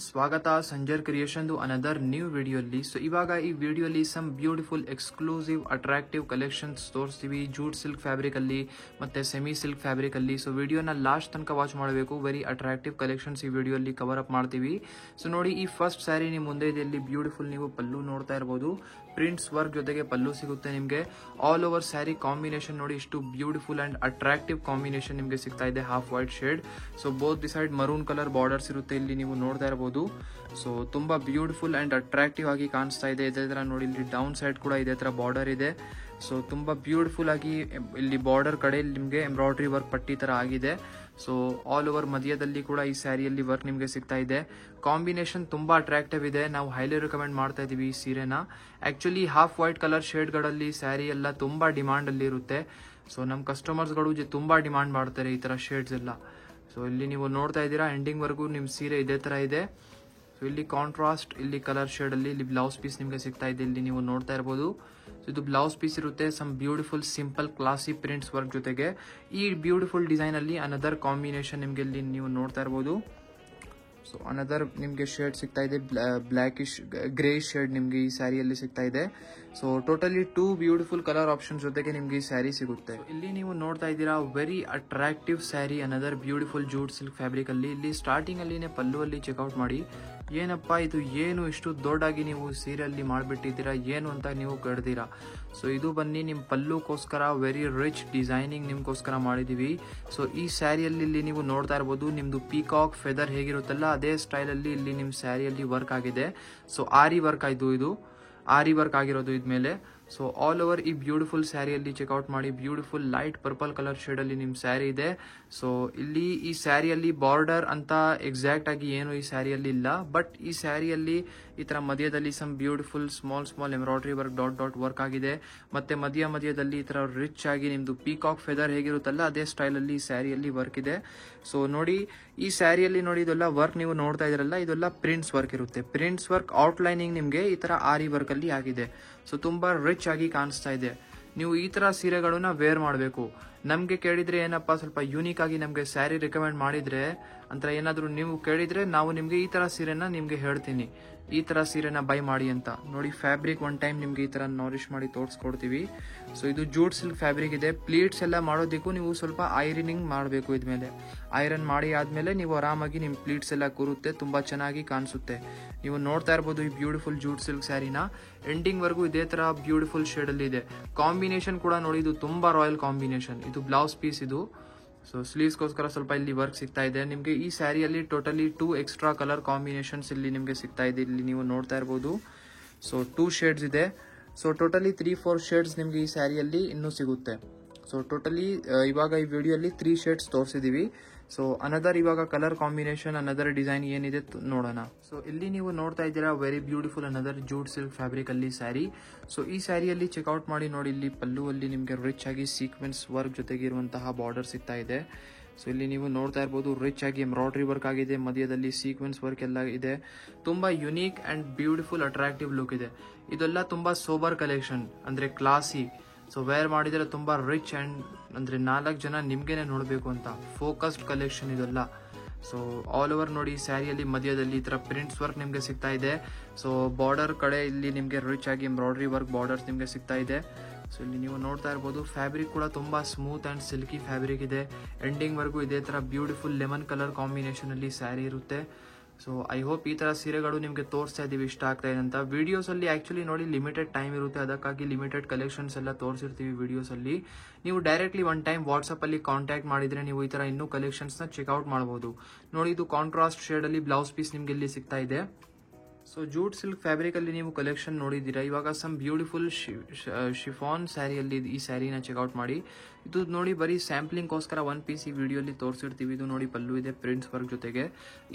ಸ್ವಾಗತ Sanjar creation another new ವಿಡಿಯೋಲಿ. So ಇವಾಗ ಈ ವಿಡಿಯೋಲಿ some beautiful exclusive attractive collections ತೋರಿಸ್ತೀವಿ ಜೂಟ್ ಸಿಲ್ಕ್ ಫ್ಯಾಬ್ರಿಕ್ ಅಲ್ಲಿ ಮತ್ತೆ ಸೆಮಿ ಸಿಲ್ಕ್ ಫ್ಯಾಬ್ರಿಕ್ ಅಲ್ಲಿ. ಸೊ ವಿಡಿಯೋನ ಲಾಸ್ಟ್ ತನಕ ವಾಚ್ ಮಾಡಬೇಕು. ವೆರಿ ಅಟ್ರಾಕ್ಟಿವ್ ಕಲೆಕ್ಷನ್ಸ್ ಈ ವಿಡಿಯೋಲಿ ಕವರ್ ಅಪ್ ಮಾಡ್ತೀವಿ. ಸೊ ನೋಡಿ, ಈ ಫಸ್ಟ್ ಸ್ಯಾರಿ ನಿಮ್ಮ ಮುಂದೆ ಇದೆ. ಇಲ್ಲಿ ಬ್ಯೂಟಿಫುಲ್ ನೀವು ಪಲ್ಲು ನೋಡ್ತಾ ಇರಬಹುದು. ಪ್ರಿಂಟ್ಸ್ ವರ್ಕ್ ಜೊತೆಗೆ ಪಲ್ಲು ಸಿಗುತ್ತೆ ನಿಮಗೆ. ಆಲ್ ಓವರ್ ಸ್ಯಾರಿ ಕಾಂಬಿನೇಷನ್ ನೋಡಿ, ಇಷ್ಟು ಬ್ಯೂಟಿಫುಲ್ ಅಂಡ್ ಅಟ್ರಾಕ್ಟಿವ್ ಕಾಂಬಿನೇಷನ್ ನಿಮಗೆ ಸಿಗ್ತಾ ಇದೆ. Half white shade. So both the side maroon colour borders ಇರುತ್ತೆ ಇಲ್ಲಿ ನೀವು ನೋಡ್ತಾ ಇರಬಹುದು. ಸೊ ತುಂಬಾ ಬ್ಯೂಟಿಫುಲ್ ಅಂಡ್ ಅಟ್ರಾಕ್ಟಿವ್ ಆಗಿ ಕಾಣಿಸ್ತಾ ಇದೆ. ಇದೇ ತರ ನೋಡಿ, ಇಲ್ಲಿ ಡೌನ್ ಸೈಡ್ ಕೂಡ ಇದೇ ತರ ಬಾರ್ಡರ್ ಇದೆ. ಸೊ ತುಂಬಾ ಬ್ಯೂಟಿಫುಲ್ ಆಗಿ ಇಲ್ಲಿ ಬಾರ್ಡರ್ ಕಡೆ ನಿಮಗೆ ಎಂಬ್ರಾಯ್ಡ್ರಿ ವರ್ಕ್ ಪಟ್ಟಿ ತರ ಆಗಿದೆ. ಸೊ ಆಲ್ ಓವರ್ ಮಧ್ಯದಲ್ಲಿ ಕೂಡ ಈ ಸ್ಯಾರಿಯಲ್ಲಿ ವರ್ಕ್ ನಿಮಗೆ ಸಿಗ್ತಾ ಇದೆ. ಕಾಂಬಿನೇಷನ್ ತುಂಬಾ ಅಟ್ರಾಕ್ಟಿವ್ ಇದೆ. ನಾವು ಹೈಲಿ ರೆಕಮೆಂಡ್ ಮಾಡ್ತಾ ಇದೀವಿ ಈ ಸೀರೆನ. Actually half white colour shade ಗಳಲ್ಲಿ ಸ್ಯಾರಿ ಎಲ್ಲ ತುಂಬಾ ಡಿಮಾಂಡ್ ಅಲ್ಲಿ ಇರುತ್ತೆ. ಸೊ ನಮ್ಮ ಕಸ್ಟಮರ್ಸ್ ಗಳು ತುಂಬಾ ಡಿಮಾಂಡ್ ಮಾಡ್ತಾರೆ ಈ ತರ ಶೇಡ್ಸ್ ಎಲ್ಲ. ಸೊ ಇಲ್ಲಿ ನೀವು ನೋಡ್ತಾ ಇದ್ದೀರಾ, ಎಂಡಿಂಗ್ ವರ್ಗೂ ನಿಮ್ ಸೀರೆ ಇದೇ ತರ ಇದೆ. ಸೊ ಇಲ್ಲಿ ಕಾಂಟ್ರಾಸ್ಟ್ ಇಲ್ಲಿ ಕಲರ್ ಶೇಡ್ ಅಲ್ಲಿ ಇಲ್ಲಿ ಬ್ಲೌಸ್ ಪೀಸ್ ನಿಮಗೆ ಸಿಗ್ತಾ ಇದೆ. ಇಲ್ಲಿ ನೀವು ನೋಡ್ತಾ ಇರಬಹುದು. ಸೊ ಇದು ಬ್ಲೌಸ್ ಪೀಸ್ ಇರುತ್ತೆ. Some beautiful simple classy prints work ಜೊತೆಗೆ ಈ ಬ್ಯೂಟಿಫುಲ್ ಡಿಸೈನ್ ಅಲ್ಲಿ ಅನದರ್ ಕಾಂಬಿನೇಷನ್ ನಿಮಗೆ ಇಲ್ಲಿ ನೀವು ನೋಡ್ತಾ ಇರಬಹುದು. ಸೊ ಅನದರ್ ನಿಮಗೆ ಶೇಡ್ ಸಿಗ್ತಾ ಇದೆ, ಬ್ಲಾಕಿಶ್ ಗ್ರೇ ಶೇಡ್ ನಿಮ್ಗೆ ಈ ಸ್ಯಾರಿಯಲ್ಲಿ ಸಿಗ್ತಾ ಇದೆ. So totally 2 beautiful colour option ಜೊತೆಗೆ ನಿಮ್ಗೆ ಈ ಸ್ಯಾರಿ ಸಿಗುತ್ತೆ. ಇಲ್ಲಿ ನೀವು ನೋಡ್ತಾ ಇದ್ದೀರಾ, very attractive sari another beautiful jute silk fabric ಅಲ್ಲಿ. ಇಲ್ಲಿ ಸ್ಟಾರ್ಟಿಂಗ್ ಅಲ್ಲಿನೇ ಪಲ್ಲು ಅಲ್ಲಿ ಚೆಕ್ಔಟ್ ಮಾಡಿ, ಏನಪ್ಪಾ ಇದು, ಏನು ಇಷ್ಟು ದೊಡ್ಡಾಗಿ ನೀವು ಸೀರೆಯಲ್ಲಿ ಮಾಡ್ಬಿಟ್ಟಿದ್ದೀರಾ ಏನು ಅಂತ ನೀವು ಕೇಳ್ತೀರಾ. ಸೊ ಇದು ಬನ್ನಿ ನಿಮ್ ಪಲ್ಲುಗೋಸ್ಕರ ವೆರಿ ರಿಚ್ ಡಿಸೈನಿಂಗ್ ನಿಮ್ಗೋಸ್ಕರ ಮಾಡಿದೀವಿ. ಸೊ ಈ ಸ್ಯಾರಿಯಲ್ಲಿ ಇಲ್ಲಿ ನೀವು ನೋಡ್ತಾ ಇರಬಹುದು, ನಿಮ್ದು ಪೀಕಾಕ್ ಫೆದರ್ ಹೇಗಿರುತ್ತಲ್ಲ ಅದೇ ಸ್ಟೈಲ್ ಅಲ್ಲಿ ಇಲ್ಲಿ ನಿಮ್ ಸ್ಯಾರಿಯಲ್ಲಿ ವರ್ಕ್ ಆಗಿದೆ. ಸೊ ಆರಿ ವರ್ಕ್ ಆಯ್ತು, ಇದು ಆರಿ ವರ್ಕ್ ಆಗಿರೋದು ಇದ್ಮೇಲೆ. ಸೊ ಆಲ್ ಓವರ್ ಈ ಬ್ಯೂಟಿಫುಲ್ ಸ್ಯಾರಿಯಲ್ಲಿ ಚೆಕ್ಔಟ್ ಮಾಡಿ. Beautiful light purple colour shade ಅಲ್ಲಿ ನಿಮ್ ಸ್ಯಾರಿ ಇದೆ. ಸೊ ಇಲ್ಲಿ ಈ ಸ್ಯಾರಿಯಲ್ಲಿ ಬಾರ್ಡರ್ ಅಂತ ಎಕ್ಸಾಕ್ಟ್ ಆಗಿ ಏನು ಈ ಸ್ಯಾರಿಯಲ್ಲಿ ಇಲ್ಲ, ಬಟ್ ಈ ಸ್ಯಾರಿಯಲ್ಲಿ ಈ ತರ ಮಧ್ಯದಲ್ಲಿ some beautiful small embroidery work dot work ಆಗಿದೆ. ಮತ್ತೆ ಮಧ್ಯದಲ್ಲಿ ಈ ತರ ರಿಚ್ ಆಗಿ ನಿಮ್ದು ಪೀಕಾಕ್ ಫೆದರ್ ಹೇಗಿರುತ್ತಲ್ಲ ಅದೇ ಸ್ಟೈಲ್ ಅಲ್ಲಿ ಸ್ಯಾರಿಯಲ್ಲಿ ವರ್ಕ್ ಇದೆ. ಸೊ ನೋಡಿ, ಈ ಸ್ಯಾರಿಯಲ್ಲಿ ನೋಡಿ ಇದೆಲ್ಲ ವರ್ಕ್ ನೀವು ನೋಡ್ತಾ ಇದ್ರಲ್ಲ, ಇದೆಲ್ಲ ಪ್ರಿಂಟ್ಸ್ ವರ್ಕ್ ಇರುತ್ತೆ. ಪ್ರಿಂಟ್ಸ್ ವರ್ಕ್ ಔಟ್ಲೈನಿಂಗ್ ನಿಮ್ಗೆ ಈ ತರ ಆರಿ ವರ್ಕ್ ಅಲ್ಲಿ ಆಗಿದೆ. ಸೊ ತುಂಬಾ ರಿಚ್ ಆಗಿ ಕಾಣಿಸ್ತಾ ಇದೆ. ನೀವು ಈ ತರ ಸೀರೆಗಳನ್ನ ವೇರ್ ಮಾಡಬೇಕು. ನಮ್ಗೆ ಕೇಳಿದ್ರೆ ಏನಪ್ಪಾ, ಸ್ವಲ್ಪ ಯೂನಿಕ್ ಆಗಿ ನಮ್ಗೆ ಸ್ಯಾರಿ ರಿಕಮೆಂಡ್ ಮಾಡಿದ್ರೆ ಅಂತ ಏನಾದ್ರು ನೀವು ಕೇಳಿದ್ರೆ ನಾವು ನಿಮ್ಗೆ ಈ ತರ ಸೀರೆನ ನಿಮ್ಗೆ ಹೇಳ್ತೀನಿ, ಈ ತರ ಸೀರೆನ ಬೈ ಮಾಡಿ ಅಂತ. ನೋಡಿ, ಫ್ಯಾಬ್ರಿಕ್ ಒನ್ ಟೈಮ್ ನಿಮ್ಗೆ ಈ ತರ ನಾರಿಶ್ ಮಾಡಿ ತೋರಿಸ್ಕೊಡ್ತೀವಿ. ಸೊ ಇದು ಜೂಟ್ ಸಿಲ್ಕ್ ಫ್ಯಾಬ್ರಿಕ್ ಇದೆ. ಪ್ಲೀಟ್ಸ್ ಎಲ್ಲ ಮಾಡೋದಕ್ಕೂ ನೀವು ಸ್ವಲ್ಪ ಐರನಿಂಗ್ ಮಾಡಬೇಕು. ಇದ್ಮೇಲೆ ಐರನ್ ಮಾಡಿ ಆದ್ಮೇಲೆ ನೀವು ಆರಾಮಾಗಿ ನಿಮ್ ಪ್ಲೀಟ್ಸ್ ಎಲ್ಲ ಕೂರುತ್ತೆ, ತುಂಬಾ ಚೆನ್ನಾಗಿ ಕಾಣಿಸುತ್ತೆ. ನೀವು ನೋಡ್ತಾ ಇರಬಹುದು ಈ ಬ್ಯೂಟಿಫುಲ್ ಜೂಟ್ ಸಿಲ್ಕ್ ಸ್ಯಾರಿನ. ಎಂಡಿಂಗ್ ವರ್ಗೂ ಇದೇ ತರ ಬ್ಯೂಟಿಫುಲ್ ಶೇಡ್ ಅಲ್ಲಿ ಇದೆ. ಕಾಂಬಿನೇಷನ್ ಕೂಡ ನೋಡಿ, ಇದು ತುಂಬಾ ರಾಯಲ್ ಕಾಂಬಿನೇಷನ್. ಇದು ಬ್ಲೌಸ್ ಪೀಸ್ ಇದು. ಸೊ ಸ್ಲೀವ್ಸ್ಗೋಸ್ಕರ ಸ್ವಲ್ಪ ಇಲ್ಲಿ ವರ್ಕ್ ಸಿಗ್ತಾ ಇದೆ ನಿಮ್ಗೆ. ಈ ಸ್ಯಾರಿಯಲ್ಲಿ ಟೋಟಲಿ 2 ಎಕ್ಸ್ಟ್ರಾ ಕಲರ್ ಕಾಂಬಿನೇಷನ್ಸ್ ಇಲ್ಲಿ ನಿಮ್ಗೆ ಸಿಗ್ತಾ ಇದೆ. ಇಲ್ಲಿ ನೀವು ನೋಡ್ತಾ ಇರಬಹುದು. ಸೊ 2 ಶೇಡ್ಸ್ ಇದೆ. ಸೊ ಟೋಟಲಿ 3-4 ಶೇಡ್ಸ್ ನಿಮ್ಗೆ ಈ ಸ್ಯಾರಿಯಲ್ಲಿ ಇನ್ನೂ ಸಿಗುತ್ತೆ. ಸೊ ಟೋಟಲಿ ಇವಾಗ ಈ ವಿಡಿಯೋಲಿ 3 ಶೇಡ್ಸ್ ತೋರಿಸಿದೀವಿ. ಸೊ ಅನದರ್ ಇವಾಗ ಕಲರ್ ಕಾಂಬಿನೇಷನ್ ಅನದರ್ ಡಿಸೈನ್ ಏನಿದೆ ನೋಡೋಣ. ಸೊ ಇಲ್ಲಿ ನೀವು ನೋಡ್ತಾ ಇದ್ದೀರಾ, very beautiful another jute silk fabric ಅಲ್ಲಿ ಸ್ಯಾರಿ. ಸೊ ಈ ಸ್ಯಾರಿಯಲ್ಲಿ ಚೆಕ್ಔಟ್ ಮಾಡಿ ನೋಡಿ, ಇಲ್ಲಿ ಪಲ್ಲು ಅಲ್ಲಿ ನಿಮ್ಗೆ ರಿಚ್ ಆಗಿ ಸೀಕ್ವೆನ್ಸ್ ವರ್ಕ್ ಜೊತೆಗೆ ಇರುವಂತಹ ಬಾರ್ಡರ್ ಸಿಗ್ತಾ ಇದೆ. ಸೊ ಇಲ್ಲಿ ನೀವು ನೋಡ್ತಾ ಇರಬಹುದು, ರಿಚ್ ಆಗಿ ಎಂಬ್ರಾಯ್ಡ್ರಿ ವರ್ಕ್ ಆಗಿದೆ, ಮಧ್ಯದಲ್ಲಿ ಸೀಕ್ವೆನ್ಸ್ ವರ್ಕ್ ಎಲ್ಲ ಇದೆ. ತುಂಬಾ unique and beautiful attractive look ಇದೆ. ಇದೆಲ್ಲ ತುಂಬಾ ಸೋಬರ್ ಕಲೆಕ್ಷನ್, ಅಂದ್ರೆ ಕ್ಲಾಸಿ. ಸೊ ವೇರ್ ಮಾಡಿದ್ರೆ ತುಂಬಾ ರಿಚ್ ಅಂಡ್ ಅಂದ್ರೆ 4 ಜನ ನಿಮ್ಗೆನೆ ನೋಡ್ಬೇಕು ಅಂತ ಫೋಕಸ್ಡ್ ಕಲೆಕ್ಷನ್ ಇದೆಲ್ಲ. ಸೊ ಆಲ್ ಓವರ್ ನೋಡಿ, ಸ್ಯಾರಿಯಲ್ಲಿ ಮಧ್ಯದಲ್ಲಿ ಈ ತರ ಪ್ರಿಂಟ್ಸ್ ವರ್ಕ್ ನಿಮ್ಗೆ ಸಿಗ್ತಾ ಇದೆ. ಸೊ ಬಾರ್ಡರ್ ಕಡೆ ಇಲ್ಲಿ ನಿಮ್ಗೆ ರಿಚ್ ಆಗಿ ಎಂಬ್ರಾಯ್ಡ್ರಿ ವರ್ಕ್ ಬಾರ್ಡರ್ಸ್ ನಿಮ್ಗೆ ಸಿಗ್ತಾ ಇದೆ. ಸೊ ಇಲ್ಲಿ ನೀವು ನೋಡ್ತಾ ಇರಬಹುದು, ಫ್ಯಾಬ್ರಿಕ್ ಕೂಡ ತುಂಬಾ ಸ್ಮೂತ್ ಅಂಡ್ ಸಿಲ್ಕಿ ಫ್ಯಾಬ್ರಿಕ್ ಇದೆ. ಎಂಡಿಂಗ್ ವರ್ಗೂ ಇದೇ ತರ ಬ್ಯೂಟಿಫುಲ್ ಲೆಮನ್ ಕಲರ್ ಕಾಂಬಿನೇಷನ್ ಅಲ್ಲಿ ಸ್ಯಾರಿ ಇರುತ್ತೆ. ಸೊ ಐ ಹೋಪ್ ಈ ತರ ಸೀರೆಗಳು ನಿಮ್ಗೆ ತೋರಿಸ್ತಾ ಇದೀವಿ, ಇಷ್ಟ ಆಗ್ತಾ ಇದೆ ಅಂತ. ವಿಡಿಯೋಸ್ ಅಲ್ಲಿ ಆಕ್ಚುಲಿ ನೋಡಿ ಲಿಮಿಟೆಡ್ ಟೈಮ್ ಇರುತ್ತೆ, ಅದಕ್ಕಾಗಿ ಲಿಮಿಟೆಡ್ ಕಲೆಕ್ಷನ್ಸ್ ಎಲ್ಲ ತೋರಿಸಿರ್ತೀವಿ ವಿಡಿಯೋಸ್ ಅಲ್ಲಿ. ನೀವು ಡೈರೆಕ್ಟ್ಲಿ ಒನ್ ಟೈಮ್ ವಾಟ್ಸ್ಆಪ್ ಅಲ್ಲಿ ಕಾಂಟ್ಯಾಕ್ಟ್ ಮಾಡಿದ್ರೆ ನೀವು ಈ ತರ ಇನ್ನೂ ಕಲೆಕ್ಷನ್ಸ್ ನ ಚೆಕ್ಔಟ್ ಮಾಡಬಹುದು. ನೋಡಿ, ಇದು ಕಾಂಟ್ರಾಸ್ಟ್ ಶೇಡ್ ಅಲ್ಲಿ ಬ್ಲೌಸ್ ಪೀಸ್ ನಿಮ್ಗೆ ಇಲ್ಲಿ ಸಿಗ್ತಾ ಇದೆ. ಸೊ ಜೂಟ್ ಸಿಲ್ಕ್ ಫ್ಯಾಬ್ರಿಕ್ ಅಲ್ಲಿ ನೀವು ಕಲೆಕ್ಷನ್ ನೋಡಿದ್ದೀರಾ. ಇವಾಗ ಸಮ್ ಬ್ಯೂಟಿಫುಲ್ ಶಿಫಾನ್ ಸ್ಯಾರಿಯಲ್ಲಿ ಈ ಸ್ಯಾರಿನ ಚೆಕ್ಔಟ್ ಮಾಡಿ. ಇದು ನೋಡಿ, ಬರೀ ಸ್ಯಾಂಪ್ಲಿಂಗ್ ಗೋಸ್ಕರ 1 ಪೀಸ್ ಈ ವಿಡಿಯೋಲಿ ತೋರಿಸಿರ್ತೀವಿ. ಇದು ನೋಡಿ, ಪಲ್ಲು ಇದೆ ಪ್ರಿಂಟ್ಸ್ ವರ್ಕ್ ಜೊತೆಗೆ.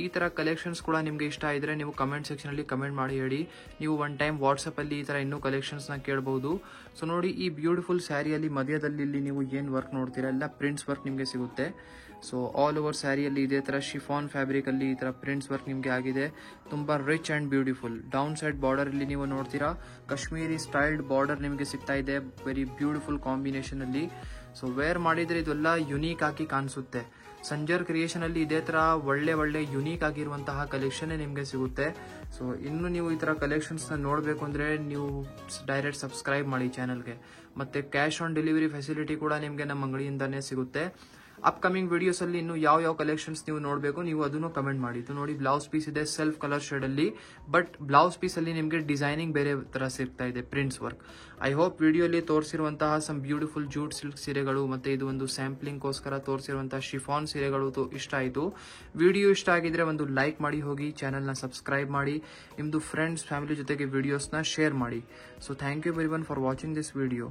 ಈ ತರ ಕಲೆಕ್ಷನ್ಸ್ ಕೂಡ ನಿಮ್ಗೆ ಇಷ್ಟ ಇದ್ರೆ ನೀವು ಕಮೆಂಟ್ ಸೆಕ್ಷನ್ ಅಲ್ಲಿ ಕಮೆಂಟ್ ಮಾಡಿ ಹೇಳಿ. ನೀವು ಒನ್ ಟೈಮ್ ವಾಟ್ಸ್ಆಪ್ ಅಲ್ಲಿ ಈ ತರ ಇನ್ನೂ ಕಲೆಕ್ಷನ್ಸ್ ನ ಕೇಳಬಹುದು. ಸೊ ನೋಡಿ, ಈ ಬ್ಯೂಟಿಫುಲ್ ಸ್ಯಾರಿಯಲ್ಲಿ ಮಧ್ಯದಲ್ಲಿ ಇಲ್ಲಿ ನೀವು ಏನ್ ವರ್ಕ್ ನೋಡ್ತೀರಾ ಎಲ್ಲ ಪ್ರಿಂಟ್ಸ್ ವರ್ಕ್ ನಿಮ್ಗೆ ಸಿಗುತ್ತೆ. ಸೊ ಆಲ್ ಓವರ್ ಸ್ಯಾರಿಯಲ್ಲಿ ಇದೇ ಥರ ಶಿಫಾನ್ ಫ್ಯಾಬ್ರಿಕಲ್ಲಿ ಈ ಥರ ಪ್ರಿಂಟ್ಸ್ ವರ್ಕ್ ನಿಮಗೆ ಆಗಿದೆ. ತುಂಬ rich and beautiful. Down side ಬಾರ್ಡರಲ್ಲಿ ನೀವು ನೋಡ್ತೀರಾ ಕಾಶ್ಮೀರಿ ಸ್ಟೈಲ್ಡ್ ಬಾರ್ಡರ್ ನಿಮಗೆ ಸಿಗ್ತಾ ಇದೆ. ವೆರಿ ಬ್ಯೂಟಿಫುಲ್ ಕಾಂಬಿನೇಷನಲ್ಲಿ. ಸೊ ವೇರ್ ಮಾಡಿದರೆ ಇದೆಲ್ಲ ಯುನೀಕ್ ಆಗಿ ಕಾಣಿಸುತ್ತೆ. ಸಂಜರ್ ಕ್ರಿಯೇಷನ್ ಅಲ್ಲಿ ಇದೇ ತರ ಒಳ್ಳೆ ಯುನೀಕ್ ಆಗಿರುವಂತಹ ಕಲೆಕ್ಷನ್ ನಿಮಗೆ ಸಿಗುತ್ತೆ. ಸೊ ಇನ್ನು ನೀವು ಈ ತರ ಕಲೆಕ್ಷನ್ಸ್ ನ ನೋಡಬೇಕು ಅಂದ್ರೆ ನೀವು ಡೈರೆಕ್ಟ್ ಸಬ್ಸ್ಕ್ರೈಬ್ ಮಾಡಿ ಚಾನಲ್ಗೆ. ಮತ್ತೆ ಕ್ಯಾಶ್ ಆನ್ ಡೆಲಿವರಿ ಫೆಸಿಲಿಟಿ ಕೂಡ ನಿಮಗೆ ನಮ್ಮ ಅಂಗಡಿಯಿಂದಾನೇ ಸಿಗುತ್ತೆ. ಅಪ್ಕಮಿಂಗ್ ವಿಡಿಯೋಸ್ ಅಲ್ಲಿ ಇನ್ನು ಯಾವ ಕಲೆಕ್ಷನ್ಸ್ ನೀವು ನೋಡಬೇಕು ನೀವು ಅದನ್ನು ಕಮೆಂಟ್ ಮಾಡಿ. ಇದು ನೋಡಿ ಬ್ಲೌಸ್ ಪೀಸ್ ಇದೆ ಸೆಲ್ಫ್ ಕಲರ್ ಶೇಡ್ ಅಲ್ಲಿ, ಬಟ್ ಬ್ಲೌಸ್ ಪೀಸ್ ಅಲ್ಲಿ ನಿಮಗೆ ಡಿಸೈನಿಂಗ್ ಬೇರೆ ತರ ಸಿಗ್ತಾ ಇದೆ, ಪ್ರಿಂಟ್ಸ್ ವರ್ಕ್. ಐ ಹೋಪ್ ವಿಡಿಯೋಲಿ ತೋರಿಸಿರುವಂತಹ ಸಮ್ ಬ್ಯೂಟಿಫುಲ್ ಜೂಟ್ ಸಿಲ್ಕ್ ಸೀರೆಗಳು ಮತ್ತೆ ಇದು ಒಂದು ಸ್ಯಾಂಪ್ಲಿಂಗ್ ಗೋಸ್ಕರ ತೋರಿಸಿರುವಂತಹ ಶಿಫಾನ್ ಸೀರೆಗಳು ಇಷ್ಟ ಆಯಿತು. ವಿಡಿಯೋ ಇಷ್ಟ ಆಗಿದ್ರೆ ಒಂದು ಲೈಕ್ ಮಾಡಿ ಹೋಗಿ, ಚಾನೆಲ್ ನ ಸಬ್ಸ್ಕ್ರೈಬ್ ಮಾಡಿ, ನಿಮ್ದು ಫ್ರೆಂಡ್ಸ್ ಫ್ಯಾಮಿಲಿ ಜೊತೆಗೆ ವಿಡಿಯೋಸ್ ನ ಶೇರ್ ಮಾಡಿ. So thank you everyone for watching this video.